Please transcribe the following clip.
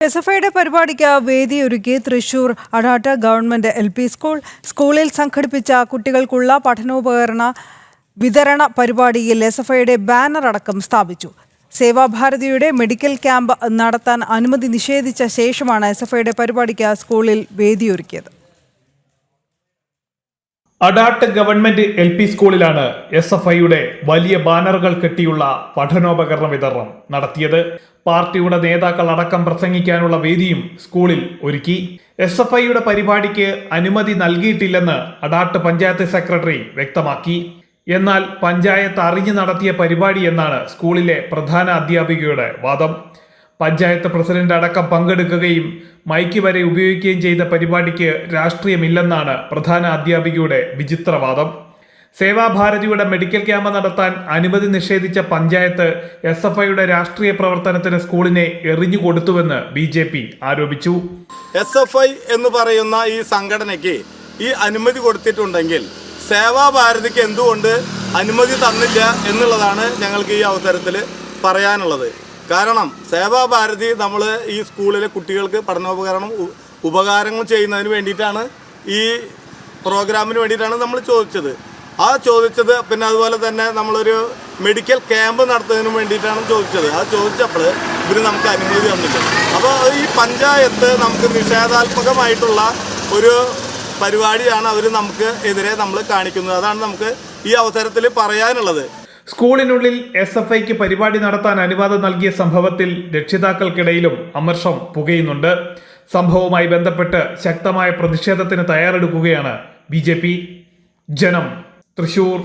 എസ്എഫ്ഐയുടെ പരിപാടിക്ക് വേദിയൊരുക്കി Thrissur Adat government LP സ്കൂളിൽ സംഘടിപ്പിച്ച കുട്ടികൾക്കുള്ള പഠനോപകരണ വിതരണ പരിപാടിയിൽ എസ്എഫ്ഐയുടെ ബാനർ അടക്കം സ്ഥാപിച്ചു. സേവാഭാരതിയുടെ മെഡിക്കൽ ക്യാമ്പ് നടത്താൻ അനുമതി നിഷേധിച്ച ശേഷമാണ് എസ്എഫ്ഐയുടെ പരിപാടിക്ക് സ്കൂളിൽ വേദിയൊരുക്കിയത്. അടാട്ട് ഗവൺമെന്റ് LP സ്കൂളിലാണ് SFIയുടെ വലിയ ബാനറുകൾ കെട്ടിയുള്ള പഠനോപകരണ വിതരണം നടത്തിയത്. പാർട്ടിയുടെ നേതാക്കൾ അടക്കം പ്രസംഗിക്കാനുള്ള വേദിയും സ്കൂളിൽ ഒരുക്കി. SFIയുടെ പരിപാടിക്ക് അനുമതി നൽകിയിട്ടില്ലെന്ന് അടാട്ട് പഞ്ചായത്ത് സെക്രട്ടറി വ്യക്തമാക്കി. എന്നാൽ പഞ്ചായത്ത് അറിഞ്ഞു നടത്തിയ പരിപാടി എന്നാണ് സ്കൂളിലെ പ്രധാന അധ്യാപികയുടെ വാദം. പഞ്ചായത്ത് പ്രസിഡന്റ് അടക്കം പങ്കെടുക്കുകയും മൈക്ക് വരെ ഉപയോഗിക്കുകയും ചെയ്ത പരിപാടിക്ക് രാഷ്ട്രീയമില്ലെന്നാണ് പ്രധാന അധ്യാപികയുടെ വിചിത്രവാദം. സേവാഭാരതിയുടെ മെഡിക്കൽ ക്യാമ്പ് നടത്താൻ അനുമതി നിഷേധിച്ച പഞ്ചായത്ത് SFIയുടെ രാഷ്ട്രീയ പ്രവർത്തനത്തിന് സ്കൂളിനെ എറിഞ്ഞുകൊടുത്തുവെന്ന് BJP ആരോപിച്ചു. SFI എന്ന് പറയുന്ന ഈ സംഘടനയ്ക്ക് ഈ അനുമതി കൊടുത്തിട്ടുണ്ടെങ്കിൽ സേവാഭാരതിക്ക് എന്തുകൊണ്ട് അനുമതി തന്നില്ല എന്നുള്ളതാണ് ഞങ്ങൾക്ക് ഈ അവസരത്തിൽ പറയാനുള്ളത്. കാരണം സേവാഭാരതി നമ്മൾ ഈ സ്കൂളിലെ കുട്ടികൾക്ക് ഉപകാരങ്ങൾ ചെയ്യുന്നതിന് വേണ്ടിയിട്ടാണ്, ഈ പ്രോഗ്രാമിന് വേണ്ടിയിട്ടാണ് നമ്മൾ ചോദിച്ചത്. പിന്നെ അതുപോലെ തന്നെ നമ്മളൊരു മെഡിക്കൽ ക്യാമ്പ് നടത്തുന്നതിന് വേണ്ടിയിട്ടാണ് ചോദിച്ചത്. ചോദിച്ചപ്പോൾ ഇവർ നമുക്ക് അനുമതി തന്നില്ല. അപ്പോൾ ഈ പഞ്ചായത്ത് നമുക്ക് നിഷേധാത്മകമായിട്ടുള്ള ഒരു പരിപാടിയാണ് അവർ നമുക്ക് എതിരെ നമ്മൾ കാണിക്കുന്നത്. അതാണ് നമുക്ക് ഈ അവസരത്തിൽ പറയാനുള്ളത്. സ്കൂളിനുള്ളിൽ SFIക്ക് പരിപാടി നടത്താൻ അനുവാദം നൽകിയ സംഭവത്തിൽ രക്ഷിതാക്കൾക്കിടയിലും അമർഷം പുകയുന്നുണ്ട്. സംഭവവുമായി ബന്ധപ്പെട്ട് ശക്തമായ പ്രതിഷേധത്തിന് തയ്യാറെടുക്കുകയാണ് BJP. ജനം, തൃശൂർ.